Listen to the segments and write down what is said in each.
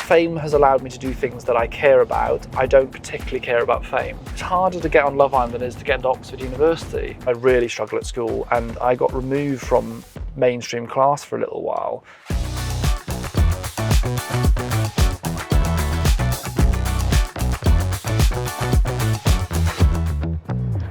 fame has allowed me to do things that I care about. I don't particularly care about fame. It's harder to get on Love Island than it is to get into Oxford University. I really struggled at school and I got removed from mainstream class for a little while.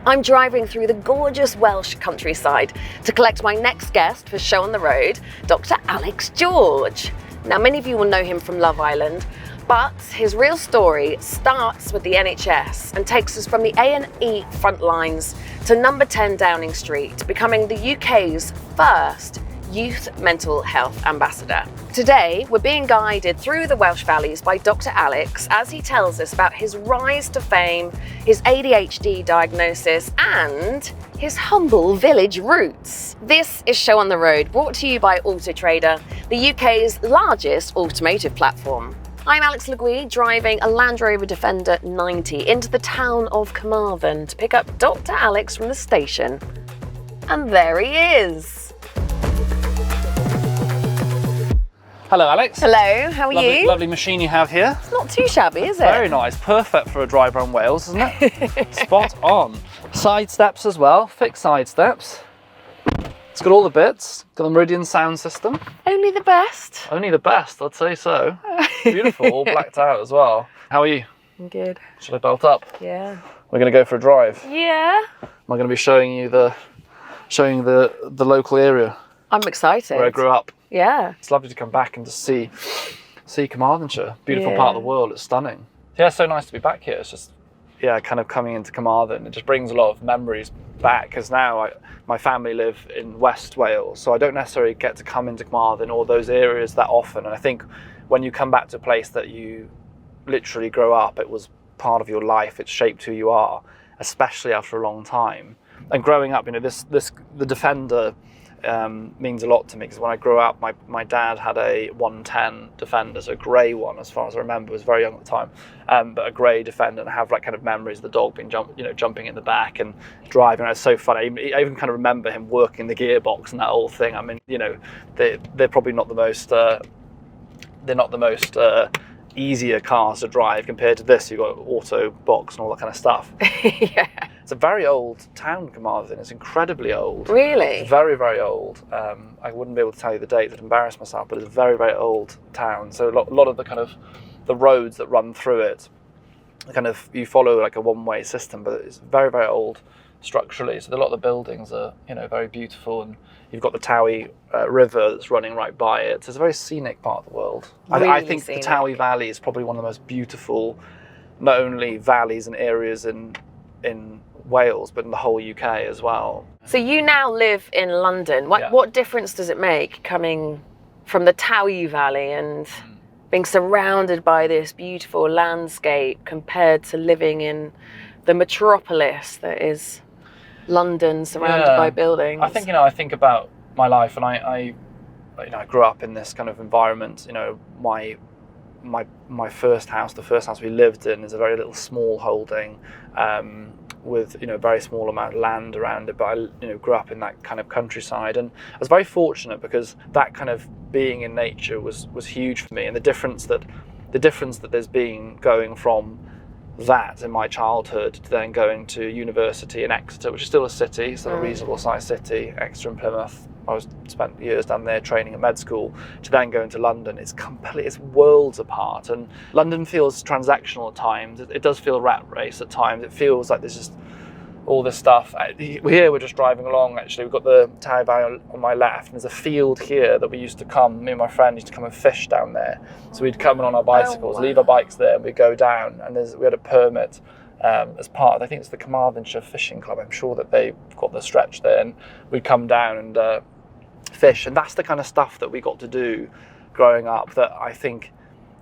I'm driving through the gorgeous Welsh countryside to collect my next guest for Show on the Road, Dr. Alex George. Now, many of you will know him from Love Island, but his real story starts with the NHS and takes us from the A&E front lines to number 10 Downing Street, becoming the UK's first Youth Mental Health Ambassador. Today, we're being guided through the Welsh valleys by Dr. Alex as he tells us about his rise to fame, his ADHD diagnosis, and his humble village roots. This is Show on the Road, brought to you by Auto Trader, the UK's largest automotive platform. I'm Alex Legui, driving a Land Rover Defender 90 into the town of Carmarthen to pick up Dr. Alex from the station. And there he is. Hello, Alex. Hello, how are you? Lovely machine you have here. It's not too shabby, is it? Very nice, perfect for a drive around Wales, isn't it? Spot on. Side steps as well, fixed side steps. It's got all the bits, got the Meridian sound system. Only the best. Only the best, I'd say so. Beautiful, all blacked out as well. How are you? I'm good. Should I belt up? Yeah. We're going to go for a drive. Yeah. Am I going to be showing you the local area? I'm excited. Where I grew up. Yeah. It's lovely to come back and just see Carmarthenshire. Beautiful part of the world. It's stunning. Yeah, it's so nice to be back here. It's just, kind of coming into Carmarthen. It just brings a lot of memories back because now my family live in West Wales, so I don't necessarily get to come into Carmarthen or those areas that often. And I think when you come back to a place that you literally grow up, it was part of your life. It's shaped who you are, especially after a long time. And growing up, the Defender means a lot to me because when I grew up, my dad had a 110 Defender, so a grey one, as far as I remember. I was very young at the time, but a grey Defender, and I have kind of memories of the dog being jumping in the back and driving. It's so fun. I even kind of remember him working the gearbox and that whole thing. I mean, they're probably not the most easier cars to drive compared to this. You've got auto box and all that kind of stuff. Yeah. It's a very old town, Carmarthen. It's incredibly old. Really? It's very, very old. I wouldn't be able to tell you the date, I'd embarrass myself, but it's a very, very old town. So a lot of the roads that run through it, you follow like a one-way system, but it's very, very old structurally. So a lot of the buildings are, very beautiful, and you've got the Towie River that's running right by it. So it's a very scenic part of the world. Really I think scenic. The Towie Valley is probably one of the most beautiful, not only valleys and areas in Wales, but in the whole UK as well. So you now live in London. What difference does it make coming from the Towie Valley and being surrounded by this beautiful landscape compared to living in the metropolis that is London, surrounded by buildings? I think about my life, and I grew up in this kind of environment. My first house, the first house we lived in, is a very little small holding with a very small amount of land around it. But I grew up in that kind of countryside, and I was very fortunate because that kind of being in nature was huge for me. And the difference that there's been going from that in my childhood to then going to university in Exeter, which is still a city, still a reasonable sized city, Exeter and Plymouth. I spent years down there training at med school, to then going to London. It's worlds apart, and London feels transactional at times. It does feel rat race at times. It feels like there's just all this stuff. We're just driving along, actually. We've got the Towie Valley on my left, and there's a field here that me and my friend used to come and fish down there. So we'd come in on our bicycles, leave our bikes there, and we'd go down, and we had a permit as part of, I think it's the Carmarthenshire Fishing Club. I'm sure that they've got the stretch there, and we'd come down and fish. And that's the kind of stuff that we got to do growing up, that I think,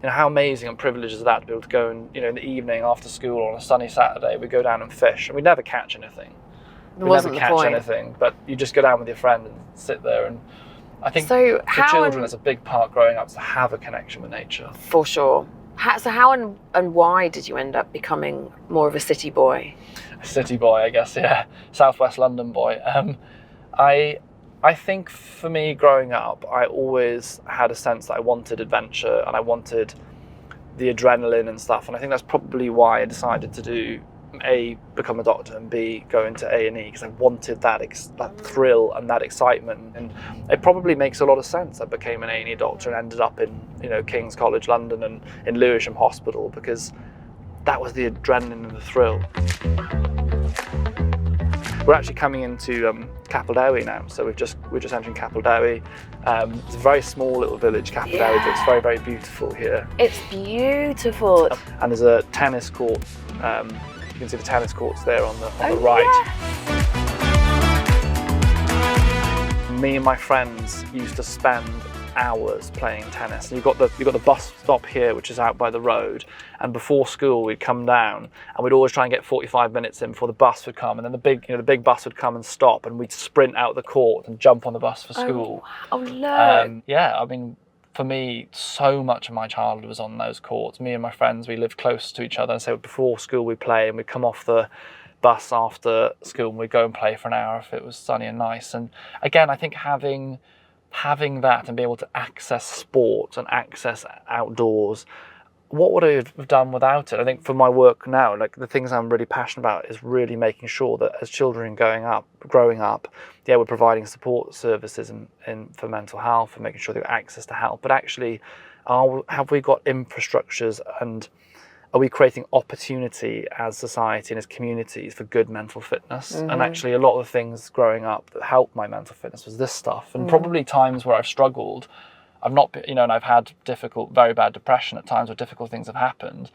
how amazing and privileged is that to be able to go and, in the evening after school on a sunny Saturday, we go down and fish, and we never catch anything. Anything, but you just go down with your friend and sit there. And I think for children, it's a big part growing up to have a connection with nature. For sure. So how and why did you end up becoming more of a city boy? A city boy, I guess, yeah. Southwest London boy. I think for me growing up, I always had a sense that I wanted adventure, and I wanted the adrenaline and stuff. And I think that's probably why I decided to do become a doctor, and B, go into A&E, because I wanted that thrill and that excitement. And it probably makes a lot of sense. I became an A&E doctor and ended up in, you know, King's College London and in Lewisham Hospital, because that was the adrenaline and the thrill. We're actually coming into Capeldewi now, so we're just entering Capeldewi. It's a very small little village, Capeldewi, but it's very, very beautiful here. It's beautiful. And there's a tennis court. You can see the tennis courts there on the right. Yes. Me and my friends used to spend hours playing tennis. And you've got the bus stop here, which is out by the road. And before school, we'd come down, and we'd always try and get 45 minutes in before the bus would come. And then the big bus would come and stop, and we'd sprint out the court and jump on the bus for school. Oh no! Yeah, I mean, for me, so much of my childhood was on those courts. Me and my friends, we lived close to each other, and so before school we'd play, and we'd come off the bus after school and we'd go and play for an hour if it was sunny and nice. And again, I think having that and being able to access sport and access outdoors, what would I have done without it? I think for my work now, like the things I'm really passionate about is really making sure that as children growing up, yeah, we're providing support services for mental health and making sure they have access to help. But actually, have we got infrastructures, and are we creating opportunity as society and as communities for good mental fitness? Mm-hmm. And actually, a lot of the things growing up that helped my mental fitness was this stuff. And probably times where I've struggled, I've not, you know, and I've had very bad depression at times where difficult things have happened.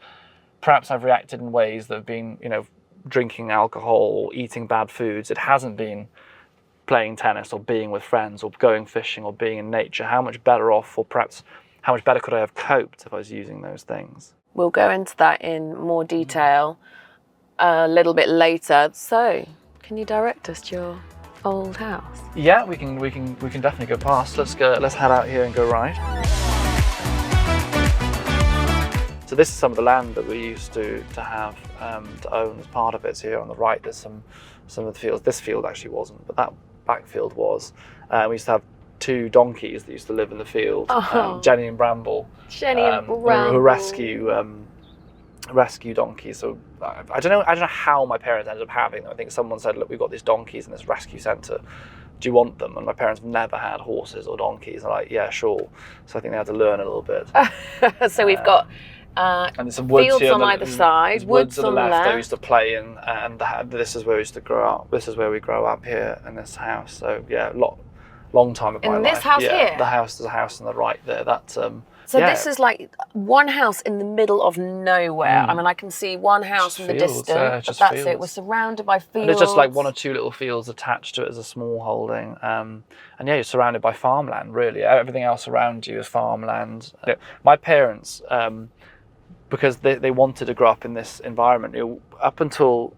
Perhaps I've reacted in ways that have been, you know, drinking alcohol or eating bad foods. It hasn't been playing tennis or being with friends or going fishing or being in nature. How much better off, or perhaps how much better could I have coped if I was using those things? We'll go into that in more detail a little bit later. So, can you direct us to your old house? Yeah, we can definitely go past. Let's head out here and go right. So this is some of the land that we used to have to own as part of it. So here on the right, there's some of the fields. This field actually wasn't, but that back field was. We used to have 2 donkeys that used to live in the field, Jenny and Bramble. Jenny and Bramble. Who rescue donkeys. So I don't know how my parents ended up having them. I think someone said, look, we've got these donkeys in this rescue centre. Do you want them? And my parents never had horses or donkeys. I'm like, yeah, sure. So I think they had to learn a little bit. So we've got and some woods fields here on either side, woods on the left. That we used to play in, and this is where we used to grow up. This is where we grow up here in this house. So yeah, long time of my life. In this house here? There's a house on the right there. So this is like one house in the middle of nowhere. I mean, I can see one house in the distance, but that's it. We're surrounded by fields. And it's just like 1 or 2 little fields attached to it as a small holding. And yeah, you're surrounded by farmland, really. Everything else around you is farmland. My parents, because they wanted to grow up in this environment, up until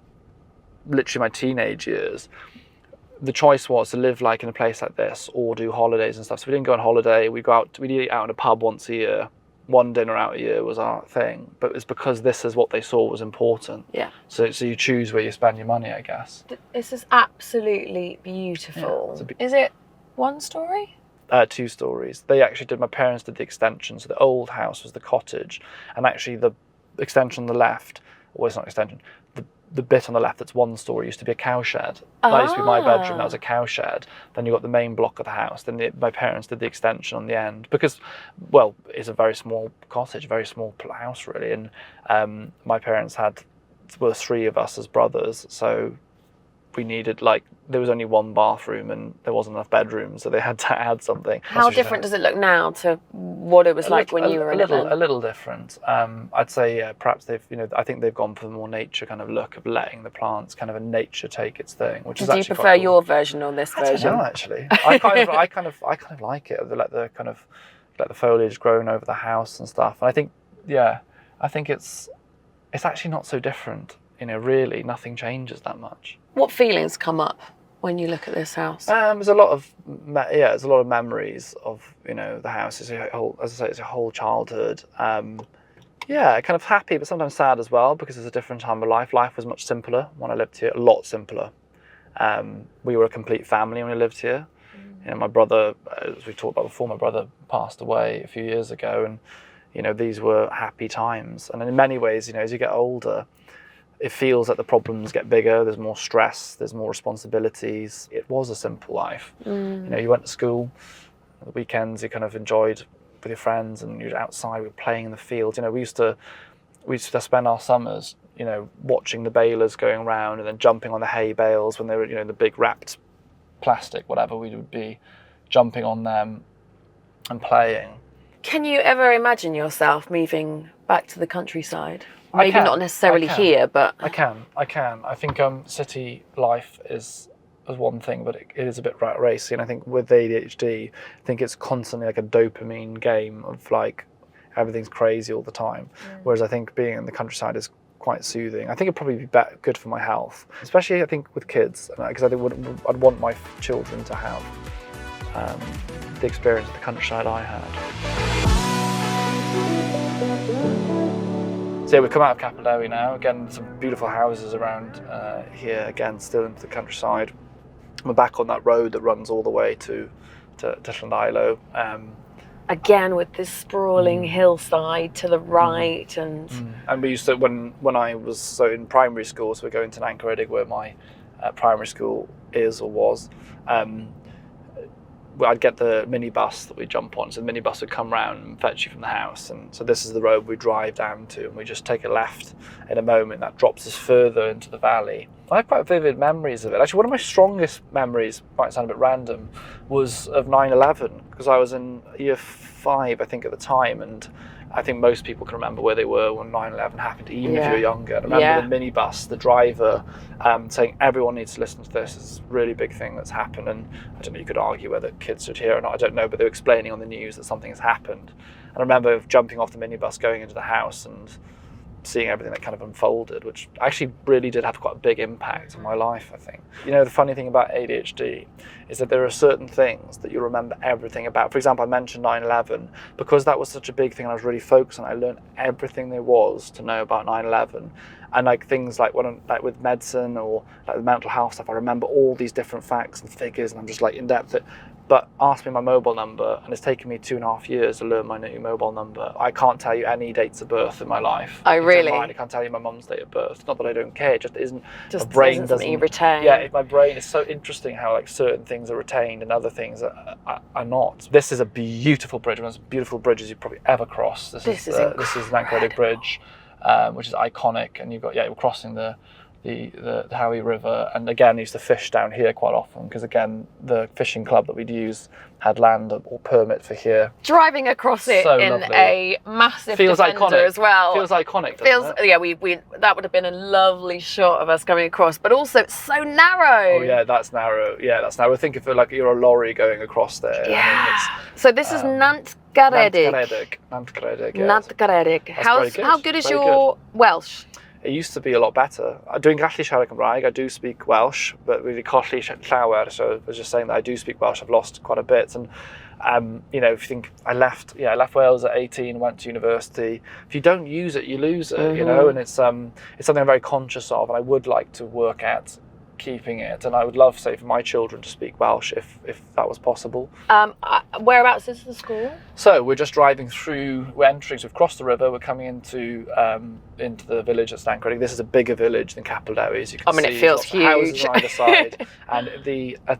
literally my teenage years, the choice was to live like in a place like this or do holidays and stuff. So we didn't go on holiday. We'd eat out in a pub once a year. 1 dinner out a year was our thing. But it's because this is what they saw was important. Yeah. So you choose where you spend your money, I guess. This is absolutely beautiful. Yeah, is it 1 story? 2 stories. My parents did the extension. So the old house was the cottage. And actually the extension on the left, well, it's not an extension, the bit on the left that's 1 story used to be a cowshed. That used to be my bedroom. That was a cowshed. Then you got the main block of the house. Then my parents did the extension on the end because, well, it's a very small cottage, very small house really. And my parents were 3 of us as brothers, so we needed, like, there was only 1 bathroom and there wasn't enough bedrooms, so they had to add something. How different does it look now to what it was like when you were little? A little different. I'd say perhaps I think they've gone for the more nature kind of look of letting the plants kind of a nature take its thing, which is actually. Do you prefer your version or this version? I don't know, actually. I kind of like it. Let the foliage growing over the house and stuff. And I think it's actually not so different. Really, nothing changes that much. What feelings come up when you look at this house? There's a lot of memories of the house. As I say, it's a whole childhood. Kind of happy, but sometimes sad as well because it's a different time of life. Life was much simpler when I lived here, a lot simpler. We were a complete family when we lived here. My brother, as we talked about before, my brother passed away a few years ago, and You know, these were happy times. And in many ways, you know, as you get older, it feels that the problems get bigger, there's more stress, there's more responsibilities. It was a simple life. You know, you went to school, the weekends you kind of enjoyed with your friends, and you're outside, we were playing in the fields. You know, we used to spend our summers, you know, watching the balers going around and then jumping on the hay bales when they were, you know, the big wrapped plastic, whatever, we would be jumping on them and playing. Can you ever imagine yourself moving back to the countryside? Maybe not necessarily here, but... I can. I think city life is one thing, but it is a bit rat racy. And I think with ADHD, I think it's constantly like a dopamine game of like everything's crazy all the time. Whereas I think being in the countryside is quite soothing. I think it'd probably be good for my health, especially I think with kids, because I think I'd want my children to have the experience of the countryside I had. So yeah, we've come out of Capelderry now. Again, some beautiful houses around here. Again, still into the countryside. We're back on that road that runs all the way to Llandilo. Again, with this sprawling hillside to the right, and we used to when I was in primary school. So we're going to Nancaredig, where my primary school is or was. I'd get the minibus that we jump on. So the minibus would come round and fetch you from the house. And so this is the road we drive down to, and we just take a left in a moment that drops us further into the valley. I have quite vivid memories of it. Actually, one of my strongest memories, might sound a bit random, was of 9/11, because I was in year 5, I think, at the time, and I think most people can remember where they were when 9/11 happened, even if you were younger. I remember the minibus, the driver saying, everyone needs to listen to this. It's a really big thing that's happened. And I don't know, you could argue whether kids should hear or not, I don't know, but they were explaining on the news that something has happened. And I remember jumping off the minibus, going into the house and seeing everything that kind of unfolded, which actually really did have quite a big impact on my life, I think. You know, the funny thing about ADHD is that there are certain things that you remember everything about. For example, I mentioned 9/11, because that was such a big thing and I was really focused on it. I learned everything there was to know about 9/11. And like things like with medicine or like the mental health stuff, I remember all these different facts and figures, and I'm just like in depth. But ask me my mobile number, and it's taken me 2.5 years to learn my new mobile number. I can't tell you any dates of birth in my life. Oh, really? I can't tell you my mum's date of birth. Not that I don't care, it just isn't. Just my brain doesn't you retain. Yeah, my brain is so interesting how like certain things are retained and other things are not. This is a beautiful bridge, one of the most beautiful bridges you've probably ever crossed. This is Nancaredig Bridge, which is iconic, and we're crossing the Howie River, and again I used to fish down here quite often, because again the fishing club that we'd use had land or permit for here. Driving across it in lovely. A massive Defender iconic. as well. Feels iconic, doesn't it? Yeah, we that would have been a lovely shot of us coming across, but also it's so narrow. Oh yeah, that's narrow. Yeah, that's narrow. Think of it like you're a lorry going across there. Yeah. So this is Nancaredig. Nancaredig. Yeah. Nancaredig. How good is your Welsh? It used to be a lot better. Dwi'n gallu siarad Cymraeg. I do speak Welsh, but really colli llawer. So I was just saying that I do speak Welsh. I've lost quite a bit, and you know, if you think I left Wales at 18, went to university. If you don't use it, you lose it. You know, and it's something I'm very conscious of, and I would like to work at keeping it, and I would love, say, for my children to speak Welsh if that was possible. Whereabouts is the school? So we're just driving through, we're entering, so we've crossed the river, we're coming into the village at Nancaredig. This is a bigger village than Capelderry, as you can see. It feels huge. Houses on either side. And at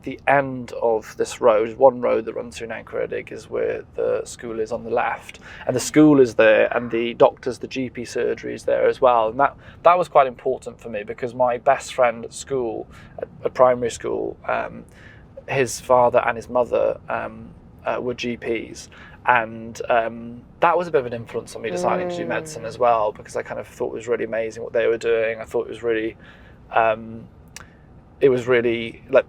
the end of this road, one road that runs through Nancaredig, is where the school is on the left. And the school is there, and the doctors, the GP surgery is there as well. And that was quite important for me, because my best friend at school, at primary school, his father and his mother were GPs, and that was a bit of an influence on me deciding to do medicine as well, because I kind of thought it was really amazing what they were doing. I thought it was really like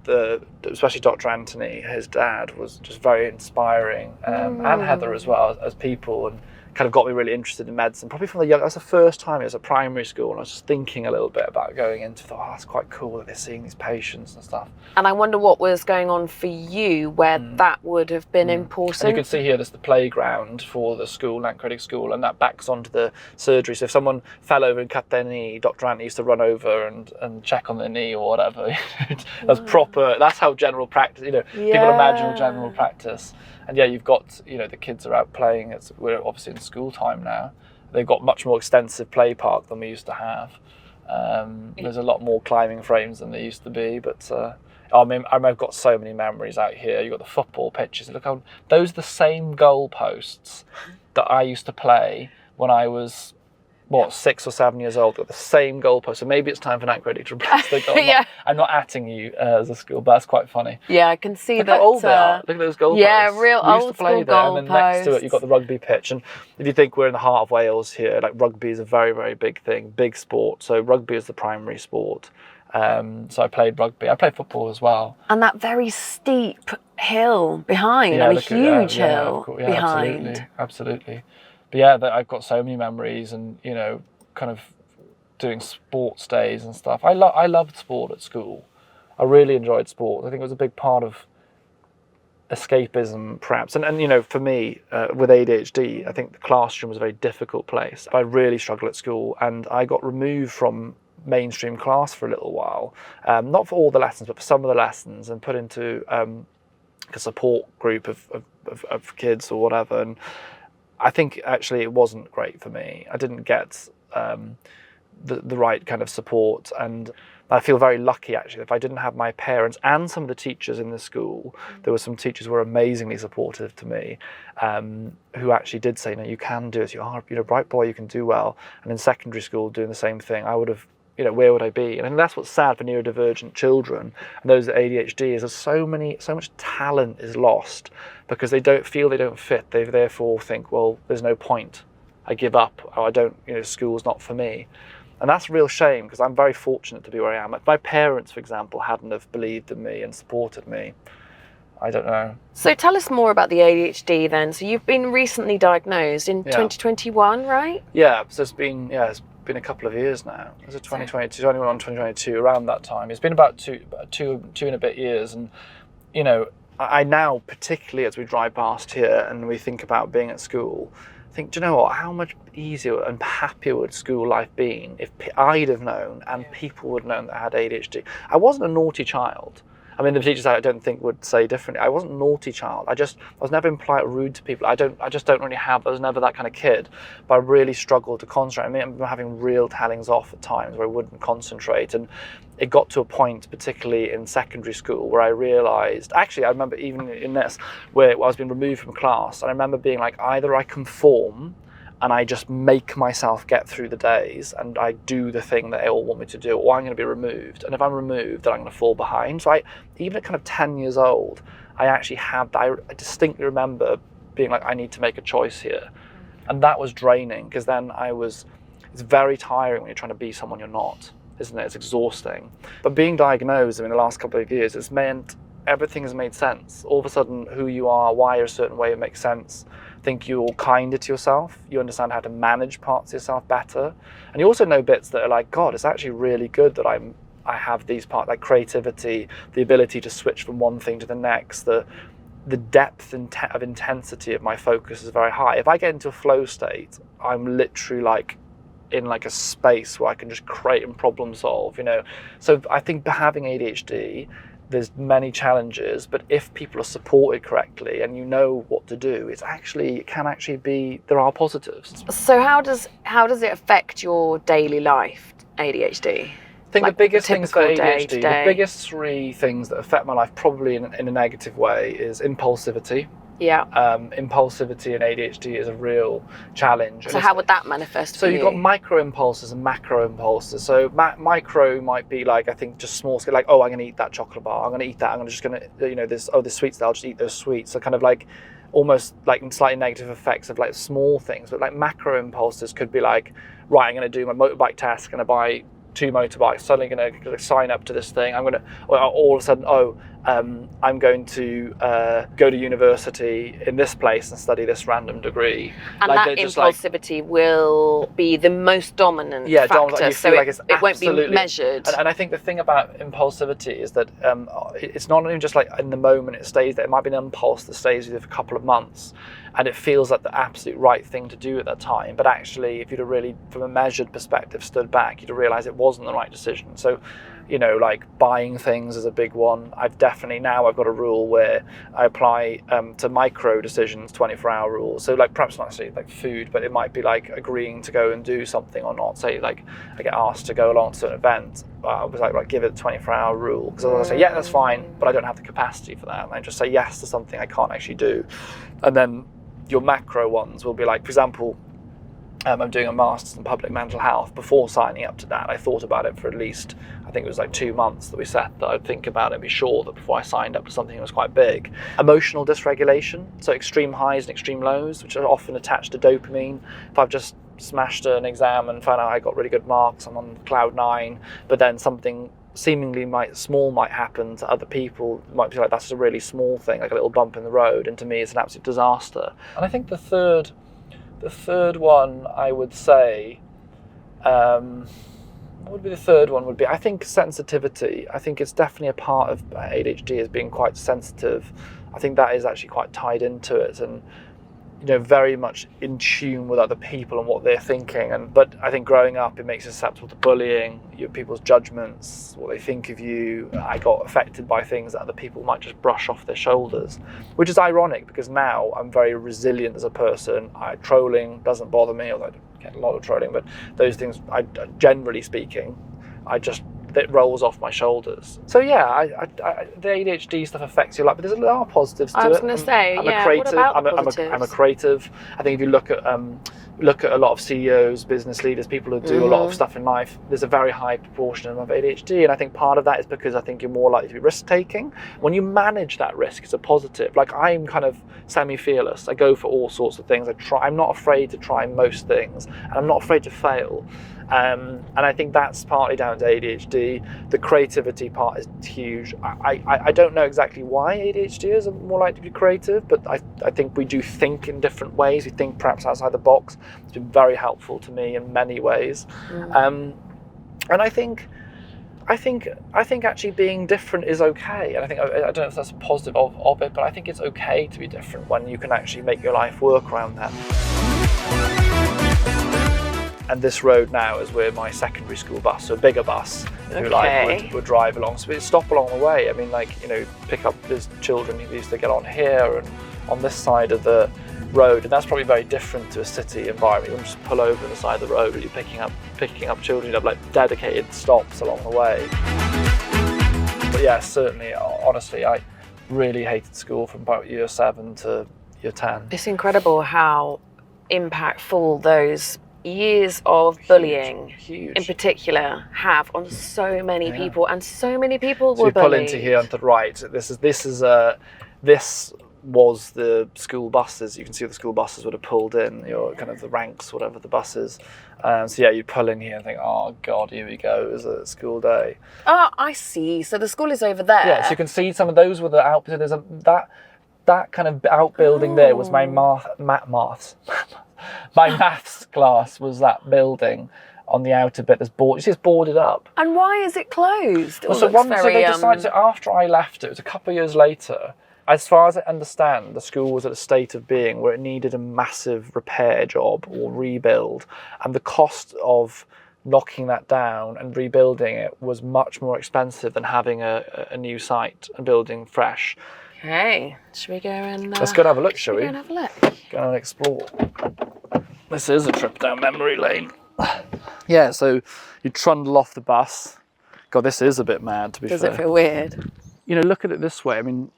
especially Dr. Anthony, his dad, was just very inspiring, and Heather as well, as people, and kind of got me really interested in medicine. Probably from that's the first time it was at primary school, and I was just thinking a little bit about going into it. That's quite cool that they're seeing these patients and stuff. And I wonder what was going on for you where that would have been important. And you can see here there's the playground for the school, Nancaredig School, and that backs onto the surgery. So if someone fell over and cut their knee, Dr. Anthony used to run over and check on their knee or whatever. That's proper. That's how general practice, people imagine general practice. And yeah, you've got, you know, the kids are out playing. We're obviously in school time now. They've got much more extensive play park than we used to have. There's a lot more climbing frames than there used to be, but I mean, I've got so many memories out here. You've got the football pitches. Look, those are the same goalposts that I used to play when I was, 6 or 7 years old. Got the same goalpost. So maybe it's time for Nat Credit to replace the goal. Yeah. I'm not atting you as a school, but that's quite funny. Yeah, I can see Look that. how old they are. Look at those goalposts. Yeah, real we used old to play school there, and then next to it goalposts. you've got the rugby pitch. And if you think we're in the heart of Wales here, like rugby is a very, very big thing, big sport. So rugby is the primary sport. So I played rugby. I played football as well. And that very steep hill behind, a huge hill behind. Absolutely. But yeah, I've got so many memories, and you know, kind of doing sports days and stuff. I loved sport at school. I really enjoyed sport. I think it was a big part of escapism, perhaps. And you know, for me, with ADHD, I think the classroom was a very difficult place. I really struggled at school, and I got removed from mainstream class for a little while, not for all the lessons, but for some of the lessons, and put into a support group of kids or whatever. And I think actually it wasn't great for me. I didn't get the right kind of support, and I feel very lucky actually. If I didn't have my parents and some of the teachers in the school, there were some teachers who were amazingly supportive to me, who actually did say, no, you can do it. You are, bright boy, you can do well. And in secondary school, doing the same thing, I would have, where would I be? And I think that's what's sad for neurodivergent children and those with ADHD is there's so much talent is lost because they don't fit. They therefore think, well, there's no point. I give up. Or I don't, school's not for me. And that's a real shame because I'm very fortunate to be where I am. If my parents, for example, hadn't have believed in me and supported me, I don't know. So tell us more about the ADHD then. So you've been recently diagnosed in 2021, right? Yeah, so it's been a couple of years now. It was 2022, 2022, around that time. It's been about two and a bit years. And, I now, particularly as we drive past here and we think about being at school, think, do you know what, how much easier and happier would school life been if I'd have known and people would have known that I had ADHD. I wasn't a naughty child. I mean, the teachers I don't think would say differently. I wasn't a naughty child. I was never impolite or rude to people. I just don't really I was never that kind of kid, but I really struggled to concentrate. I mean, I'm having real tellings off at times where I wouldn't concentrate. And it got to a point, particularly in secondary school, where I realized, actually, I remember even in this, where I was being removed from class. And I remember being like, either I conform and I just make myself get through the days and I do the thing that they all want me to do, or I'm going to be removed. And if I'm removed, then I'm going to fall behind. So even at kind of 10 years old, I distinctly remember being like, I need to make a choice here. And that was draining because then it's very tiring when you're trying to be someone you're not, isn't it? It's exhausting. But being diagnosed, the last couple of years, it's meant everything has made sense. All of a sudden, who you are, why you're a certain way, it makes sense. I think you're kinder to yourself. You understand how to manage parts of yourself better. And you also know bits that are like, God, it's actually really good that I have these parts, like creativity, the ability to switch from one thing to the next, the depth of intensity of my focus is very high. If I get into a flow state, I'm literally in a space where I can just create and problem solve, So I think having ADHD, there's many challenges, but if people are supported correctly and you know what to do, there are positives. So how does it affect your daily life, ADHD? I think the biggest things for ADHD, day-to-day. The biggest three things that affect my life probably in a negative way is impulsivity. Yeah. Impulsivity and ADHD is a real challenge. So how would that manifest for you? So you've got micro impulses and macro impulses. So micro might be I think just small scale, I'm going to eat that chocolate bar. I'm going to eat that. There's sweets, I'll just eat those sweets. So kind of almost slightly negative effects of small things. But macro impulses could be right, I'm going to do my motorbike test, going to buy 2 motorbikes, suddenly going to sign up to this thing. I'm going to, all of a sudden, I'm going to go to university in this place and study this random degree. And that impulsivity will be the most dominant factor, so it won't be measured. And I think the thing about impulsivity is that it's not even just in the moment it stays there. It might be an impulse that stays with you for a couple of months and it feels like the absolute right thing to do at that time. But actually, if you'd have really, from a measured perspective, stood back, you'd have realised it wasn't the right decision. So, buying things is a big one. I've definitely now I've got a rule where I apply to micro decisions, 24-hour rules. So like perhaps not necessarily like food, but it might be like agreeing to go and do something or not. Say like I get asked to go along to an event, I was like, right, give it a 24-hour rule, because I say, yeah, that's fine, but I don't have the capacity for that, and I just say yes to something I can't actually do. And then your macro ones will be like, for example, I'm doing a master's in public mental health. Before signing up to that, I thought about it for at least, I think it was like 2 months that we set that I'd think about it and be sure that before I signed up to something that was quite big. Emotional dysregulation, so extreme highs and extreme lows, which are often attached to dopamine. If I've just smashed an exam and found out I got really good marks, I'm on cloud 9, but then something seemingly small might happen to other people, it might be like that's a really small thing, like a little bump in the road, and to me it's an absolute disaster. And I think the third one I would say, what would be the third one would be, I think sensitivity. I think it's definitely a part of ADHD is being quite sensitive. I think that is actually quite tied into it, and very much in tune with other people and what they're thinking. But I think growing up, it makes you susceptible to bullying, people's judgments, what they think of you. I got affected by things that other people might just brush off their shoulders, which is ironic because now I'm very resilient as a person. Trolling doesn't bother me, although I get a lot of trolling, but those things, generally speaking, it rolls off my shoulders. So yeah, the ADHD stuff affects your life, but there's a lot of positives to it. I was going to say, I'm yeah, a creative. what about the positives? I'm a creative. I think if you look at a lot of CEOs, business leaders, people who do a lot of stuff in life, there's a very high proportion of ADHD, and I think part of that is because I think you're more likely to be risk-taking. When you manage that risk, it's a positive. Like I'm kind of semi-fearless. I go for all sorts of things. I'm not afraid to try most things, and I'm not afraid to fail. And I think that's partly down to ADHD. The creativity part is huge. I don't know exactly why ADHDers are more likely to be creative, but I think we do think in different ways. We think perhaps outside the box. It's been very helpful to me in many ways. And I think actually being different is okay. And I don't know if that's a positive of it, but I think it's okay to be different when you can actually make your life work around that. And this road now is where my secondary school bus, so a bigger bus, would drive along. So we'd stop along the way. I mean, pick up these children who used to get on here and on this side of the road, and that's probably very different to a city environment. You wouldn't just pull over the side of the road, but you're picking up children. You have like dedicated stops along the way. But yeah, certainly, honestly, I really hated school from about year 7 to year 10. It's incredible how impactful those years of bullying in particular have on so many people, and so many people were bullied. So you pull into here on the right. This was the school buses. You can see the school buses would have pulled in, kind of the ranks, whatever the buses. So yeah, you pull in here and think, oh God, here we go. It was a school day. Oh, I see. So the school is over there. Yeah, so you can see some of those were the out. There's that kind of outbuilding there was my my maths class was that building on the outer bit that's boarded. You see, it's boarded up. And why is it closed? So they decided to, after I left it was a couple of years later. As far as I understand, the school was at a state of being where it needed a massive repair job or rebuild, and the cost of knocking that down and rebuilding it was much more expensive than having a new site and building fresh. Okay, should we go and... Let's go and have a look, shall we? Go and have a look. Go and explore. This is a trip down memory lane. Yeah, so you trundle off the bus. God, this is a bit mad, to be fair. Does it feel weird? Look at it this way. I mean,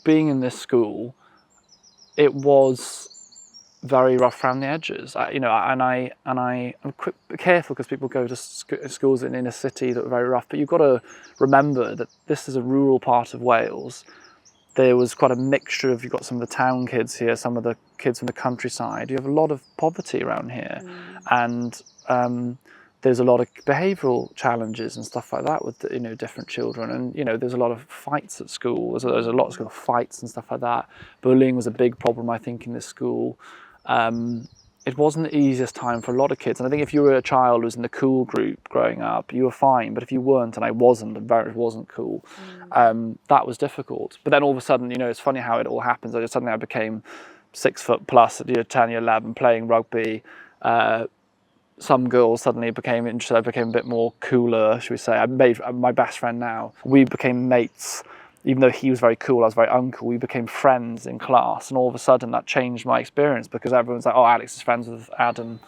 being in this school, it was very rough around the edges. I'm careful because people go to schools in inner city that are very rough, but you've got to remember that this is a rural part of Wales. There was quite a mixture of, you've got some of the town kids here, some of the kids from the countryside. You have a lot of poverty around here, and there's a lot of behavioural challenges and stuff like that with different children, and there's a lot of fights at school. There's a lot of school fights and stuff like that. Bullying was a big problem, I think, in this school. It wasn't the easiest time for a lot of kids, and I think if you were a child who was in the cool group growing up, you were fine. But if you weren't, and I wasn't, and it wasn't cool, that was difficult. But then all of a sudden, it's funny how it all happens. Suddenly I became 6 foot plus at year 10, year 11, playing rugby. some girls suddenly became interested. I became a bit more cooler, should we say. I made my best friend now. We became mates. Even though he was very cool, I was very uncool. We became friends in class, and all of a sudden that changed my experience because everyone's like, "Oh, Alex is friends with Adam.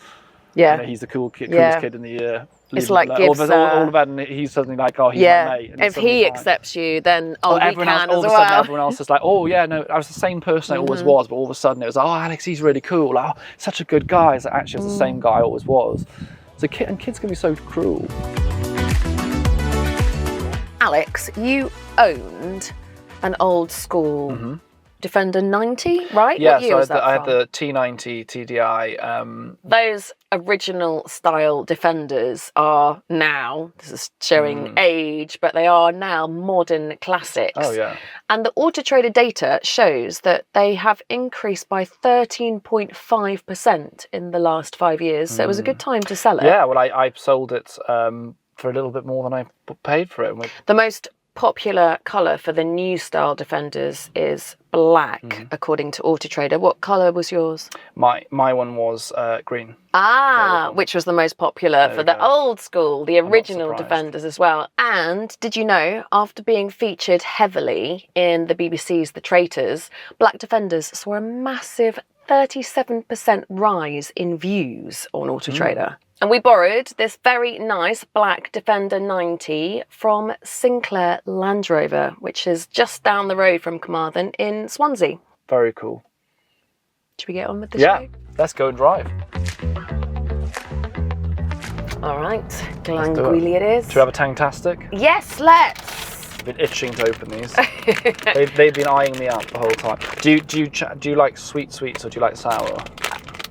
Yeah. You know, he's the coolest Yeah. kid in the year." It's like all gives, of a sudden he's suddenly like, "Oh, he's my mate." And if he accepts you, then we everyone can else, all as of a well. sudden everyone else is like, "Oh yeah, no, I was the same person I always was," but all of a sudden it was like, "Oh, Alex, he's really cool. Oh, such a good guy." It's like, actually, it's the same guy I always was. So kids can be so cruel. Alex, you owned an old school Defender 90, right? Yeah, what year was that I had from? the T90 TDI. Those original style Defenders are now, this is showing age, but they are now modern classics. Oh yeah. And the Auto Trader data shows that they have increased by 13.5% in the last 5 years. So it was a good time to sell it. Yeah, well, I sold it for a little bit more than I paid for it. The most popular colour for the new style Defenders is black, according to Auto Trader. What colour was yours? My one was green. Which was the most popular for the old school, the original Defenders as well. And did you know, after being featured heavily in the BBC's The Traitors, Black Defenders saw a massive 37% rise in views on Auto Trader. And we borrowed this very nice black Defender 90 from Sinclair Land Rover, which is just down the road from Carmarthen in Swansea. Very cool. Should we get on with the show? Yeah, let's go and drive. All right, Glanguili it is. Should we have a Tangtastic? Yes, let's. I've been itching to open these. they've been eyeing me up the whole time. Do you like sweets or do you like sour?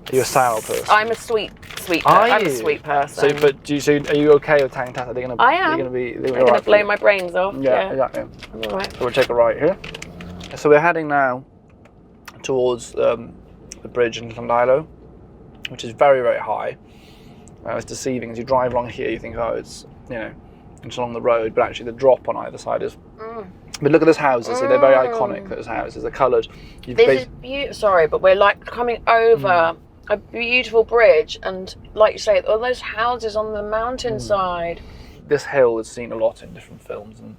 Are you a sour person? I'm a sweet person. I'm a sweet person. So, are you okay with Tangtastic? I am. They're going to blow my brains off. Yeah, exactly. I'm all right. So we'll take a right here. So we're heading now towards the bridge in Llandilo, which is very, very high. It's deceiving. As you drive along here, you think, oh, it's it's along the road, but actually the drop on either side is. But look at those houses. They're very iconic. Those houses. They're coloured. This is beautiful. Sorry, but we're like coming over a beautiful bridge, and like you say, all those houses on the mountainside. This hill is seen a lot in different films and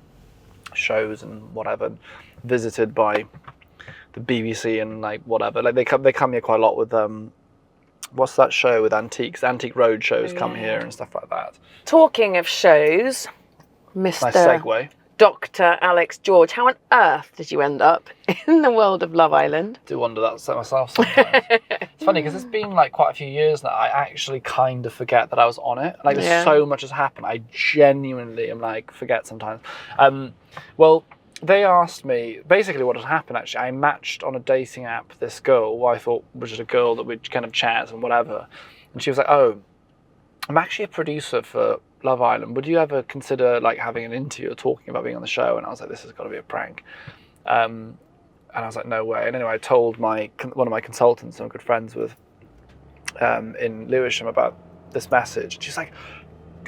shows and whatever. Visited by the BBC and like whatever. Like they come here quite a lot with what's that show with antiques? Antique road shows come here and stuff like that. Talking of shows, Mr. Nice segue. Dr. Alex George, how on earth did you end up in the world of Love Island? I do wonder that myself sometimes. It's funny because it's been like quite a few years now. I actually kind of forget that I was on it. Like there's so much has happened. I genuinely am like forget sometimes. Well, they asked me basically what had happened. Actually, I matched on a dating app this girl who I thought was just a girl that we'd kind of chat and whatever, and she was like, "Oh, I'm actually a producer for Love Island. Would you ever consider like having an interview or talking about being on the show?" And I was like, "This has got to be a prank." And I was like, "No way." And anyway, I told one of my consultants I'm good friends with in Lewisham about this message. And she's like,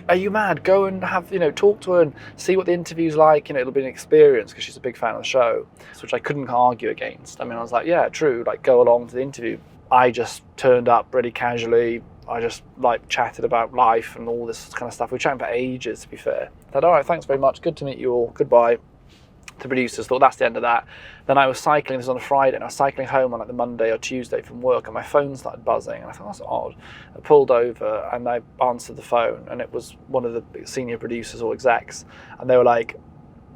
"Are you mad? Go and have talk to her and see what the interview's like. It'll be an experience," because she's a big fan of the show, which I couldn't argue against. I mean, I was like, "Yeah, true. Like, go along to the interview." I just turned up really casually. I just like chatted about life and all this kind of stuff. We were chatting for ages, to be fair. I said, "All right, thanks very much. Good to meet you all. Goodbye." The producers thought that's the end of that. Then I was cycling, this was on a Friday, and I was cycling home on like the Monday or Tuesday from work, and my phone started buzzing, and I thought, that's odd. I pulled over and I answered the phone, and it was one of the senior producers or execs, and they were like,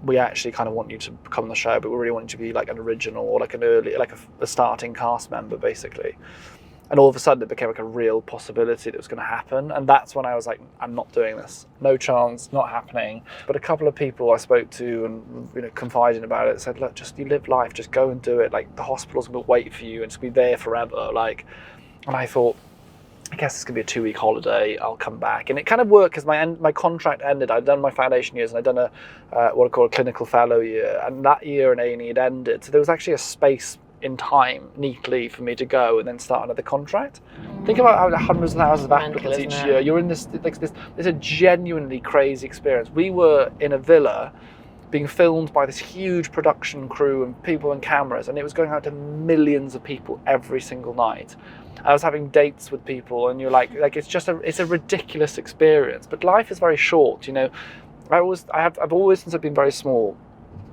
"We actually kind of want you to come on the show, but we really want you to be like an original or like an early, like a starting cast member, basically." And all of a sudden it became like a real possibility that was going to happen. And that's when I was like, I'm not doing this. No chance, not happening. But a couple of people I spoke to and confiding about it said, "Look, just you live life, just go and do it. Like the hospital's going to wait for you and just be there forever." Like, and I thought, I guess it's going to be a 2-week holiday. I'll come back. And it kind of worked because my contract ended. I'd done my foundation years and I'd done what I call a clinical fellow year. And that year in A&E had ended. So there was actually a space in time neatly for me to go and then start another contract. Think about how hundreds of thousands of applicants each year. You're in this a genuinely crazy experience. We were in a villa being filmed by this huge production crew and people and cameras, and it was going out to millions of people every single night. I was having dates with people, and you're like it's a ridiculous experience. But life is very short, you know. I've always, since I've been very small,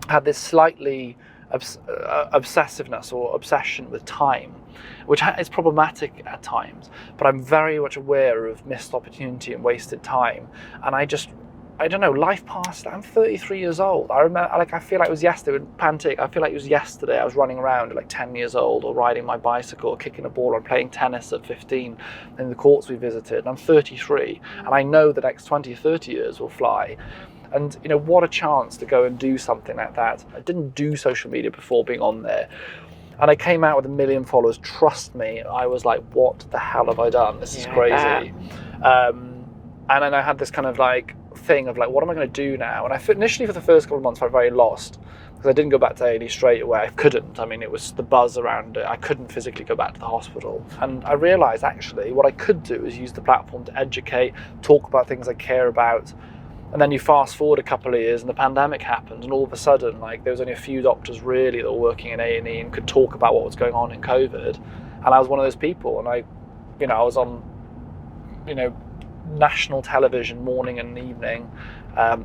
had this slightly obsessiveness or obsession with time, which is problematic at times. But I'm very much aware of missed opportunity and wasted time, and I don't know, life passed. I'm 33 years old. I remember, I feel like it was yesterday with Pantic. I feel like it was yesterday I was running around at like 10 years old, or riding my bicycle, or kicking a ball, or playing tennis at 15 in the courts we visited. And I'm 33, and I know the next 20, 30 years will fly. And, you know, what a chance to go and do something like that. I didn't do social media before being on there. And I came out with 1 million followers. Trust me, I was like, what the hell have I done? This is crazy. And then I had this kind of like thing of like, what am I going to do now? And initially for the first couple of months I was very lost, because I didn't go back to A&E straight away. I couldn't. I mean, it was the buzz around it. I couldn't physically go back to the hospital. And I realised actually what I could do is use the platform to educate, talk about things I care about. And then you fast forward a couple of years and the pandemic happened, and all of a sudden, like, there was only a few doctors really that were working in A&E and could talk about what was going on in COVID. And I was one of those people, and I was on, national television morning and evening,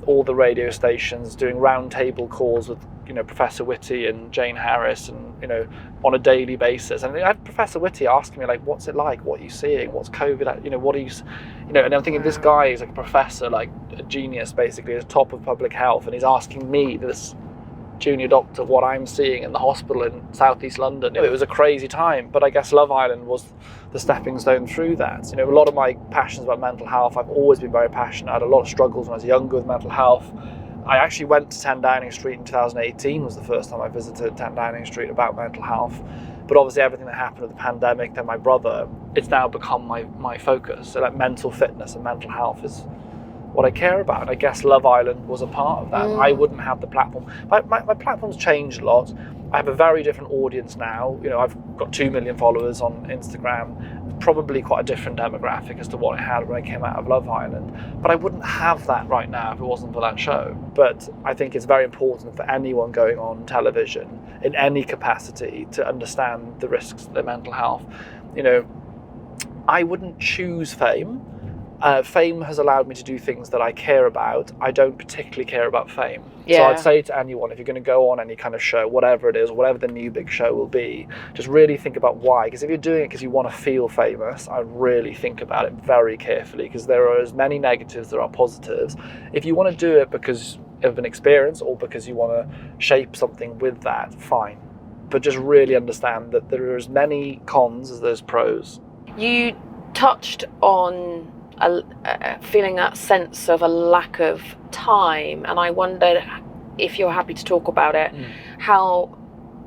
all the radio stations, doing roundtable calls with Professor Whitty and Jane Harris, and on a daily basis. And I had Professor Whitty asking me, like, what's it like, what are you seeing, what's COVID, what are you, and I'm thinking, this guy is like a professor, like a genius basically, at the top of public health, and he's asking me, this junior doctor, what I'm seeing in the hospital in southeast London. It was a crazy time, but I guess Love Island was the stepping stone through that. A lot of my passions about mental health, I've always been very passionate. I had a lot of struggles when I was younger with mental health. I actually went to 10 Downing Street in 2018, was the first time I visited 10 Downing Street about mental health. But obviously everything that happened with the pandemic, then my brother, it's now become my focus. So like mental fitness and mental health is what I care about. And I guess Love Island was a part of that. I wouldn't have the platform. My platform's changed a lot. I have a very different audience now. I've got 2 million followers on Instagram, probably quite a different demographic as to what I had when I came out of Love Island. But I wouldn't have that right now if it wasn't for that show. But I think it's very important for anyone going on television in any capacity to understand the risks of their mental health. I wouldn't choose fame. Fame has allowed me to do things that I care about. I don't particularly care about fame. Yeah. So I'd say to anyone, if you're going to go on any kind of show, whatever it is, whatever the new big show will be, just really think about why. Because if you're doing it because you want to feel famous, I'd really think about it very carefully, because there are as many negatives as there are positives. If you want to do it because of an experience or because you want to shape something with that, fine. But just really understand that there are as many cons as there's pros. You touched on feeling that sense of a lack of time, and I wondered if you're happy to talk about it,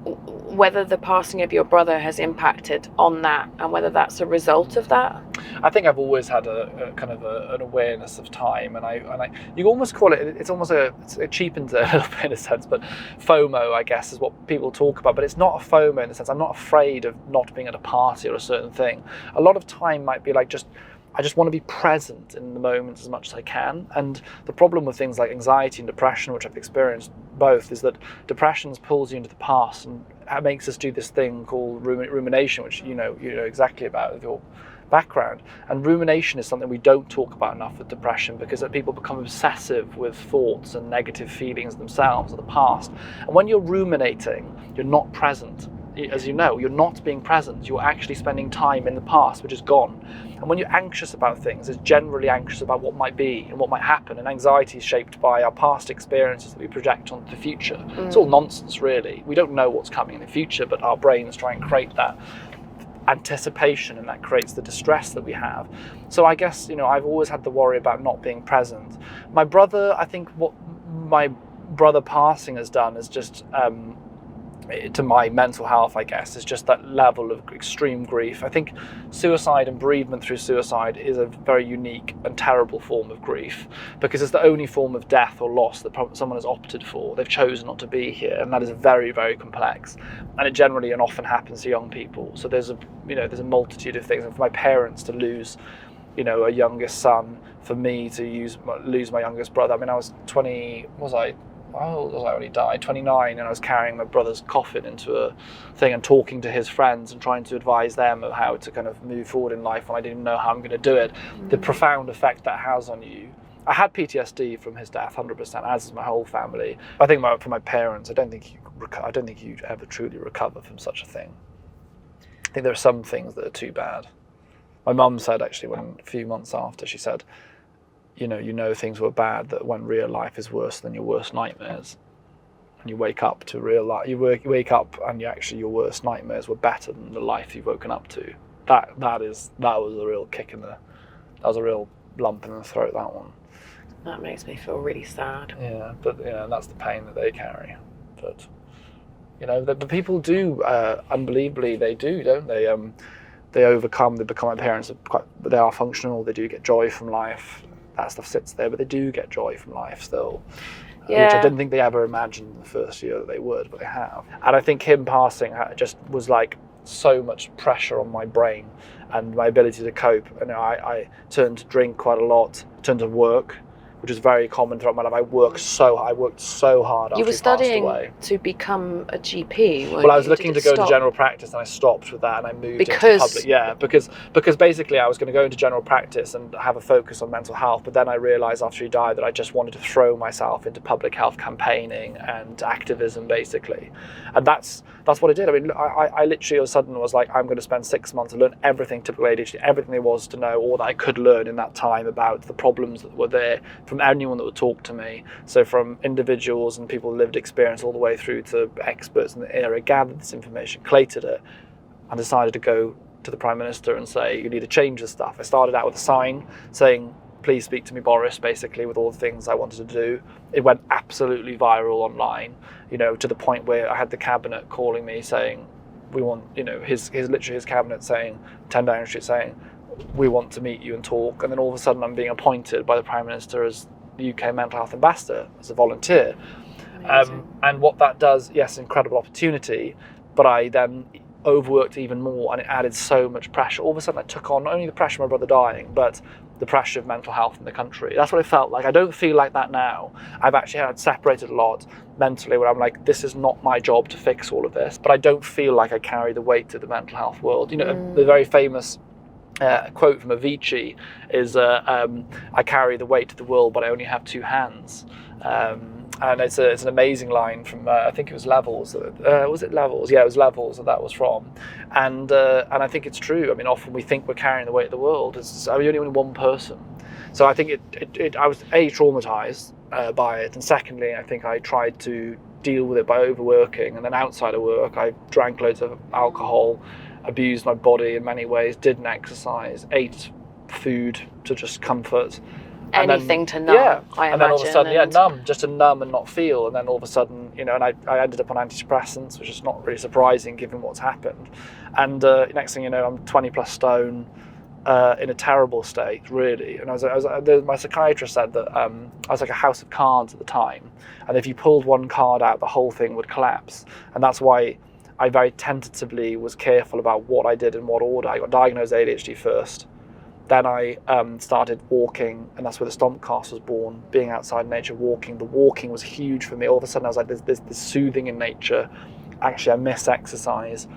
whether the passing of your brother has impacted on that, and whether that's a result of that. I think I've always had a kind of an awareness of time, and you almost call it, it cheapens it a little bit in a sense, but FOMO, I guess, is what people talk about. But it's not a FOMO in the sense I'm not afraid of not being at a party or a certain thing. A lot of time might be like I just want to be present in the moment as much as I can. And the problem with things like anxiety and depression, which I've experienced both, is that depression pulls you into the past and makes us do this thing called rumination, which you know exactly about with your background. And rumination is something we don't talk about enough with depression, because people become obsessive with thoughts and negative feelings themselves of the past. And when you're ruminating, you're not present. As you know, you're not being present. You're actually spending time in the past, which is gone. And when you're anxious about things, it's generally anxious about what might be and what might happen. And anxiety is shaped by our past experiences that we project onto the future. It's all nonsense, really. We don't know what's coming in the future, but our brains try and create that anticipation, and that creates the distress that we have. So I guess, I've always had the worry about not being present. My brother, I think what my brother passing has done is just, to my mental health, I guess, is just that level of extreme grief. I think suicide and bereavement through suicide is a very unique and terrible form of grief, because it's the only form of death or loss that someone has opted for. They've chosen not to be here, and that is very, very complex. And it generally and often happens to young people. So there's a multitude of things. And for my parents to lose, a youngest son, for me to lose my youngest brother. I mean, I was how old was I when he died? 29, and I was carrying my brother's coffin into a thing and talking to his friends and trying to advise them of how to kind of move forward in life when I didn't know how I'm going to do it. The profound effect that has on you. I had PTSD from his death, 100%, as is my whole family. I think for my parents, I don't think you ever truly recover from such a thing. I think there are some things that are too bad. My mum said, actually, a few months after, she said, you know things were bad, that when real life is worse than your worst nightmares. And you wake up to real life, you wake up and your worst nightmares were better than the life you've woken up to. That was a real that was a real lump in the throat, that one. That makes me feel really sad. Yeah, but that's the pain that they carry. But the people do, unbelievably, they do, don't they? They overcome. They become. My parents they are functional. They do get joy from life. That stuff sits there, but they do get joy from life still. Yeah. Which I didn't think they ever imagined in the first year that they would, but they have. And I think him passing just was like so much pressure on my brain and my ability to cope. I turned to drink quite a lot, turned to work, which is very common throughout my life. I worked so hard after You were he studying passed away. to become a GP, Well, I was looking to go into general practice, and I stopped with that, and I moved into public. Yeah, because basically I was going to go into general practice and have a focus on mental health, but then I realised after he died that I just wanted to throw myself into public health campaigning and activism, basically, and that's what I did. I mean, I literally all of a sudden was like, I'm going to spend 6 months to learn everything typical ADHD, everything there was to know, or that I could learn in that time about the problems that were there from anyone that would talk to me. So from individuals and people with lived experience all the way through to experts in the area, gathered this information, collated it, and decided to go to the Prime Minister and say, you need to change this stuff. I started out with a sign saying, please speak to me, Boris, basically, with all the things I wanted to do. It went absolutely viral online, to the point where I had the cabinet calling me saying, we want, his cabinet saying, 10 Downing Street saying, we want to meet you and talk. And then all of a sudden I'm being appointed by the Prime Minister as the UK Mental Health Ambassador, as a volunteer. And what that does, yes, incredible opportunity, but I then overworked even more, and it added so much pressure. All of a sudden I took on not only the pressure of my brother dying, but the pressure of mental health in the country. That's what it felt like. I don't feel like that now. I've actually had separated a lot mentally, where I'm like, this is not my job to fix all of this, but I don't feel like I carry the weight of the mental health world. The very famous quote from Avicii is, I carry the weight of the world, but I only have two hands. And it's an amazing line from, I think it was Levels. Was it Levels? Yeah, it was Levels that was from. And I think it's true. I mean, often we think we're carrying the weight of the world. I'm only one person. So I think I was traumatized by it. And secondly, I think I tried to deal with it by overworking. And then outside of work, I drank loads of alcohol, abused my body in many ways, didn't exercise, ate food to just comfort. Anything to numb, I imagine. And then all of a sudden, just to numb and not feel. And then all of a sudden, and I ended up on antidepressants, which is not really surprising given what's happened. And next thing you know, I'm 20 plus stone, in a terrible state, really. And my psychiatrist said that I was like a house of cards at the time. And if you pulled one card out, the whole thing would collapse. And that's why I very tentatively was careful about what I did in what order. I got diagnosed ADHD first. Then I started walking, and that's where the Stompcast was born, being outside nature, walking. The walking was huge for me. All of a sudden I was like, there's this soothing in nature. Actually, I miss exercise.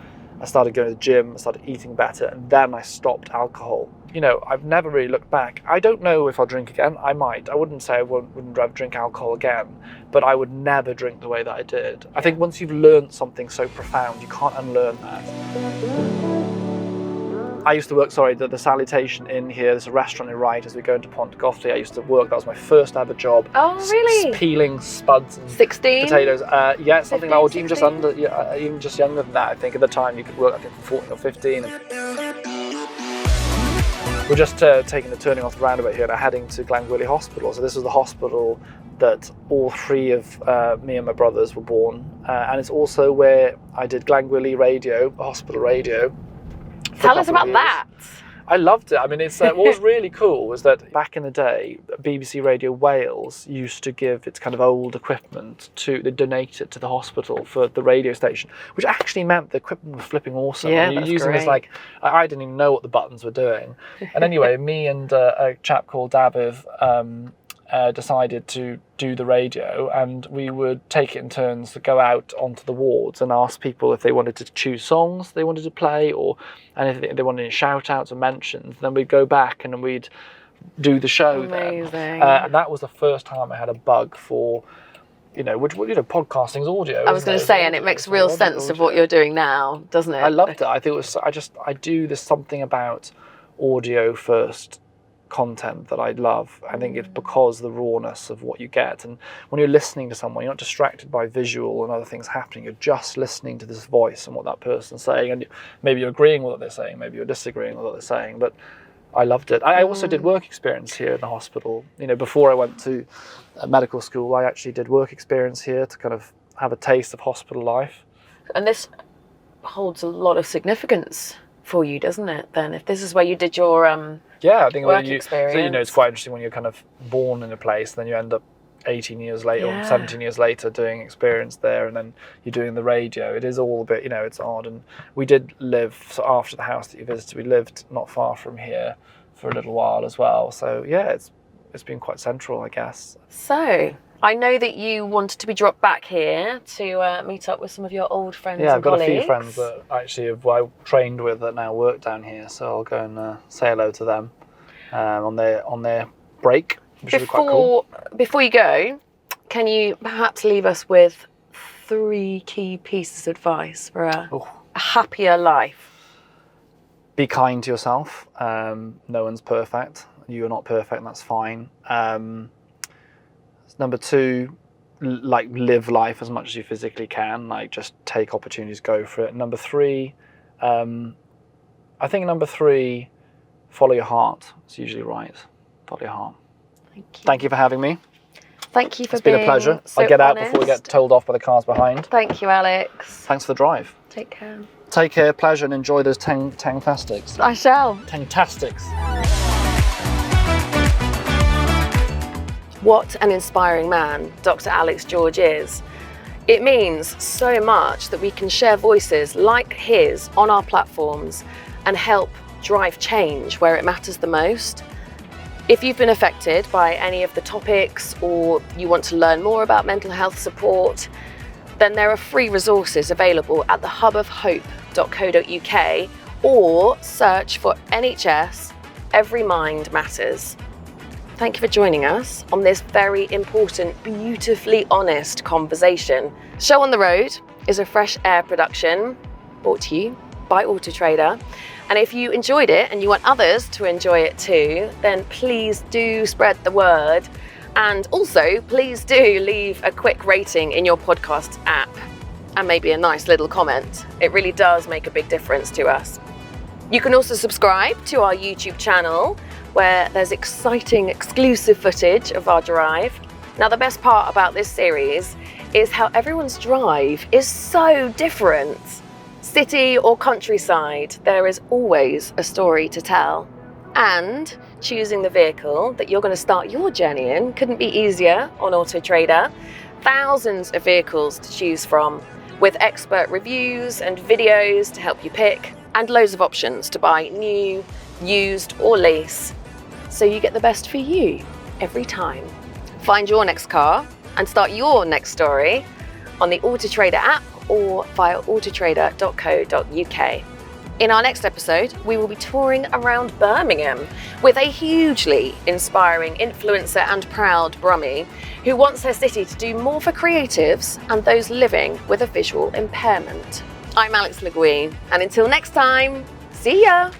I started going to the gym, I started eating better, and then I stopped alcohol. I've never really looked back. I don't know if I'll drink again. I might. I wouldn't say I wouldn't ever drink alcohol again, but I would never drink the way that I did. I think once you've learned something so profound, you can't unlearn that. I used to work, the Salutation Inn here, there's a restaurant in Wright as we go into Pontygothly. I used to work, that was my first ever job. Oh, really? Peeling spuds and 16? potatoes. Yeah, something 15, like, or 16? even just younger than that, I think. At the time you could work, I think, 14 or 15. We're just taking the turning off the roundabout here and heading to Glangwili Hospital. So this was the hospital that all three of me and my brothers were born. And it's also where I did Glangwili radio, hospital radio. Tell us about that. I loved it. I mean, what was really cool was that back in the day, BBC Radio Wales used to give its kind of old equipment they donate it to the hospital for the radio station, which actually meant the equipment was flipping awesome. Yeah, and that's using great. this, like, I didn't even know what the buttons were doing. And anyway, me and a chap called Daviv, decided to do the radio, and we would take it in turns to go out onto the wards and ask people if they wanted to choose songs they wanted to play, or anything they wanted any shout outs or mentions. Then we'd go back and we'd do the show. Amazing. Then. And that was the first time I had a bug for, podcasting's audio. I was going to say, and it makes real sense of what you're doing now, doesn't it? I loved it. I think there's something about audio first content that I love. I think it's because the rawness of what you get, and when you're listening to someone, you're not distracted by visual and other things happening. You're just listening to this voice and what that person's saying, and maybe you're agreeing with what they're saying, maybe you're disagreeing with what they're saying. But I loved it. I also did work experience here in the hospital. Before I went to medical school, I actually did work experience here to kind of have a taste of hospital life. And this holds a lot of significance for you, doesn't it? Then, if this is where you did your I think work experience. So, it's quite interesting when you're kind of born in a place, then you end up 18 years later or 17 years later doing experience there, and then you're doing the radio. It is all a bit, it's odd. And we did live, so after the house that you visited, we lived not far from here for a little while as well. So it's been quite central, I guess. So I know that you wanted to be dropped back here to meet up with some of your old friends and I've got colleagues. a few friends that actually I trained with that now work down here, so I'll go and say hello to them on their break, which is quite cool. Before you go, can you perhaps leave us with 3 key pieces of advice for a happier life? Be kind to yourself. No one's perfect. You're not perfect, and that's fine. Number 2, live life as much as you physically can. Just take opportunities, go for it. Number 3, follow your heart. It's usually right. Follow your heart. Thank you for having me. Thank you for being a pleasure. So I'll get honest. out before we get told off by the cars behind. Thank you, Alex. Thanks for the drive. Take care. Take care, pleasure, and enjoy those Tangfastics. I shall. Tangtastics. What an inspiring man Dr. Alex George is. It means so much that we can share voices like his on our platforms and help drive change where it matters the most. If you've been affected by any of the topics, or you want to learn more about mental health support, then there are free resources available at thehubofhope.co.uk, or search for NHS Every Mind Matters. Thank you for joining us on this very important, beautifully honest conversation. Show on the Road is a Fresh Air production brought to you by Auto Trader. And if you enjoyed it and you want others to enjoy it too, then please do spread the word. And also, please do leave a quick rating in your podcast app and maybe a nice little comment. It really does make a big difference to us. You can also subscribe to our YouTube channel, where there's exciting exclusive footage of our drive. Now, the best part about this series is how everyone's drive is so different. City or countryside, there is always a story to tell. And choosing the vehicle that you're going to start your journey in couldn't be easier on Auto Trader. Thousands of vehicles to choose from, with expert reviews and videos to help you pick, and loads of options to buy new, used or lease, so you get the best for you every time. Find your next car and start your next story on the Auto Trader app or via autotrader.co.uk. In our next episode, we will be touring around Birmingham with a hugely inspiring influencer and proud Brummie who wants her city to do more for creatives and those living with a visual impairment. I'm Alex Le Guin, and until next time, see ya!